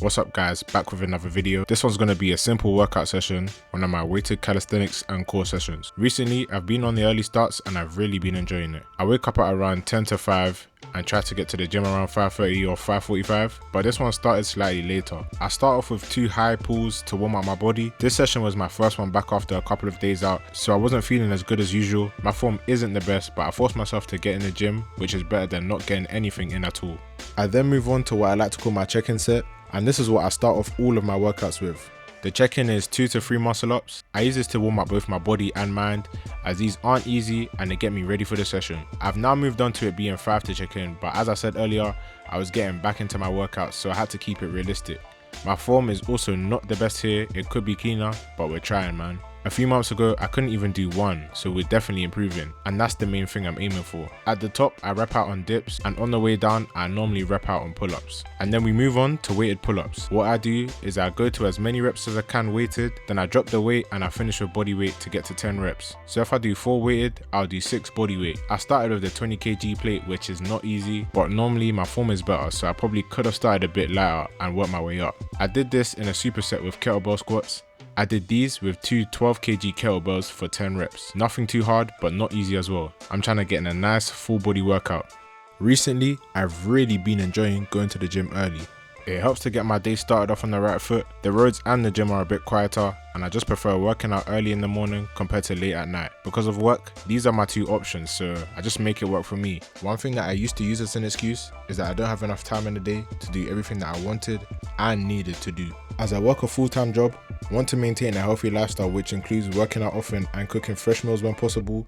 What's up guys, back with another video. This one's going to be a simple workout session, one of my weighted calisthenics and core sessions. Recently I've been on the early starts and I've really been enjoying it. I wake up at around 10 to 5 and try to get to the gym around 5:30 or 5:45, but this one started slightly later. I start off with 2 high pulls to warm up my body. This session was my first one back after a couple of days out, so I wasn't feeling as good as usual. My form isn't the best, but I forced myself to get in the gym, which is better than not getting anything in at all. I then move on to what I like to call my check-in set, and this is what I start off all of my workouts with. The check-in is 2 to 3 muscle ups. I use this to warm up both my body and mind, as these aren't easy and they get me ready for the session. I've now moved on to it being 5 to check-in, but as I said earlier, I was getting back into my workouts, so I had to keep it realistic. My form is also not the best here, it could be cleaner, but we're trying, man. A few months ago, I couldn't even do 1, so we're definitely improving, and that's the main thing I'm aiming for. At the top, I rep out on dips, and on the way down, I normally rep out on pull-ups. And then we move on to weighted pull-ups. What I do is I go to as many reps as I can weighted, then I drop the weight and I finish with body weight to get to 10 reps. So if I do 4 weighted, I'll do 6 body weight. I started with the 20 kg plate, which is not easy, but normally my form is better, so I probably could have started a bit lighter and worked my way up. I did this in a superset with kettlebell squats. I did these with 2 12 kg kettlebells for 10 reps. Nothing too hard, but not easy as well. I'm trying to get in a nice full body workout. Recently, I've really been enjoying going to the gym early. It helps to get my day started off on the right foot. The roads and the gym are a bit quieter, and I just prefer working out early in the morning compared to late at night. Because of work, these are my 2 options, so I just make it work for me. One thing that I used to use as an excuse is that I don't have enough time in the day to do everything that I wanted and needed to do. As I work a full-time job, I want to maintain a healthy lifestyle, which includes working out often and cooking fresh meals when possible,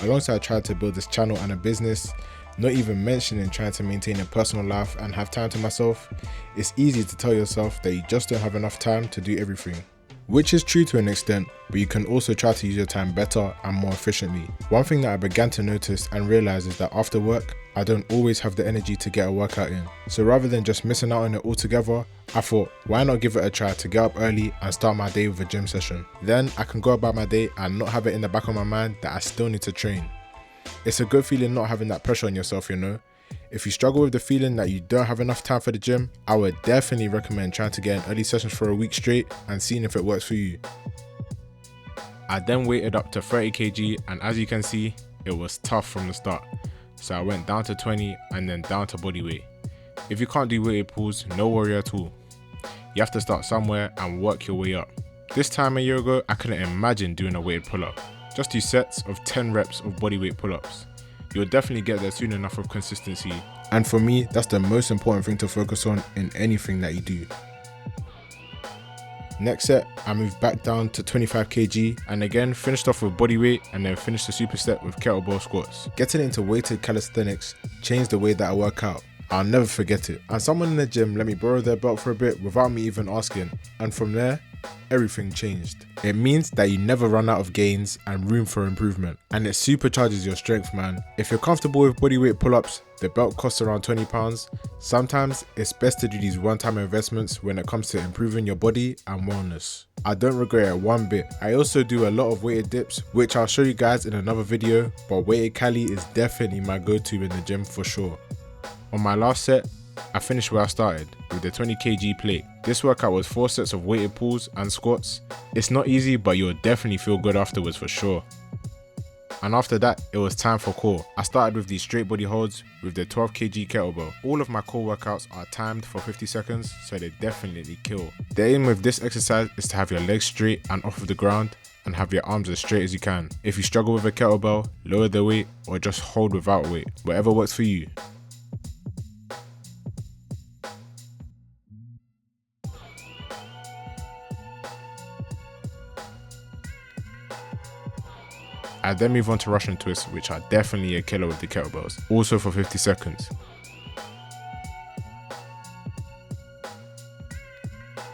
alongside trying to build this channel and a business, not even mentioning trying to maintain a personal life and have time to myself. It's easy to tell yourself that you just don't have enough time to do everything. Which is true to an extent, but you can also try to use your time better and more efficiently. One thing that I began to notice and realize is that after work, I don't always have the energy to get a workout in. So rather than just missing out on it altogether, I thought, why not give it a try to get up early and start my day with a gym session. Then I can go about my day and not have it in the back of my mind that I still need to train. It's a good feeling not having that pressure on yourself, you know. If you struggle with the feeling that you don't have enough time for the gym, I would definitely recommend trying to get in early sessions for a week straight and seeing if it works for you. I then weighted up to 30 kg, and as you can see, it was tough from the start. So I went down to 20 and then down to body weight. If you can't do weighted pulls, no worry at all. You have to start somewhere and work your way up. This time a year ago, I couldn't imagine doing a weighted pull-up. Just do sets of 10 reps of bodyweight pull-ups. You'll definitely get there soon enough with consistency. And for me, that's the most important thing to focus on in anything that you do. Next set, I moved back down to 25 kg and again finished off with bodyweight and then finished the superset with kettlebell squats. Getting into weighted calisthenics changed the way that I work out. I'll never forget it. And someone in the gym let me borrow their belt for a bit without me even asking. And from there, everything changed. It means that you never run out of gains and room for improvement. And it supercharges your strength, man. If you're comfortable with bodyweight pull-ups, the belt costs around £20. Sometimes it's best to do these one-time investments when it comes to improving your body and wellness. I don't regret it one bit. I also do a lot of weighted dips, which I'll show you guys in another video, but weighted Cali is definitely my go-to in the gym for sure. On my last set, I finished where I started, with the 20 kg plate. This workout was 4 sets of weighted pulls and squats. It's not easy, but you'll definitely feel good afterwards for sure. And after that, it was time for core. I started with these straight body holds with the 12 kg kettlebell. All of my core workouts are timed for 50 seconds, so they definitely kill. The aim with this exercise is to have your legs straight and off of the ground, and have your arms as straight as you can. If you struggle with a kettlebell, lower the weight or just hold without weight, whatever works for you. I then move on to Russian twists, which are definitely a killer with the kettlebells, also for 50 seconds.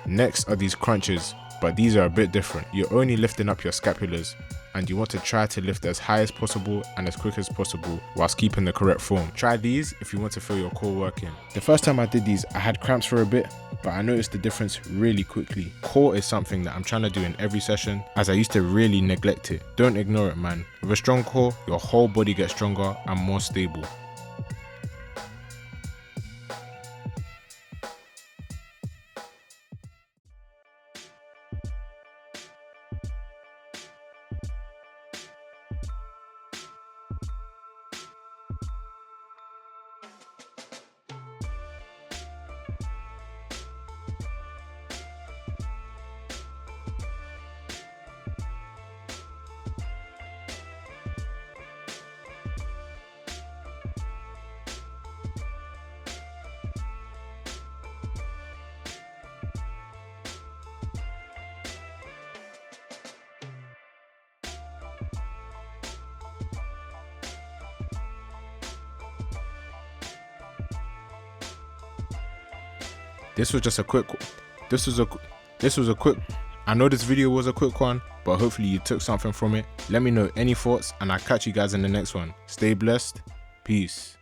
Next are these crunches, but these are a bit different. You're only lifting up your scapulas, and you want to try to lift as high as possible and as quick as possible whilst keeping the correct form. Try these if you want to feel your core working. The first time I did these, I had cramps for a bit, but I noticed the difference really quickly. Core is something that I'm trying to do in every session, as I used to really neglect it. Don't ignore it, man. With a strong core, your whole body gets stronger and more stable. This was just a quick, I know this video was a quick one, but hopefully you took something from it. Let me know any thoughts and I'll catch you guys in the next one. Stay blessed. Peace.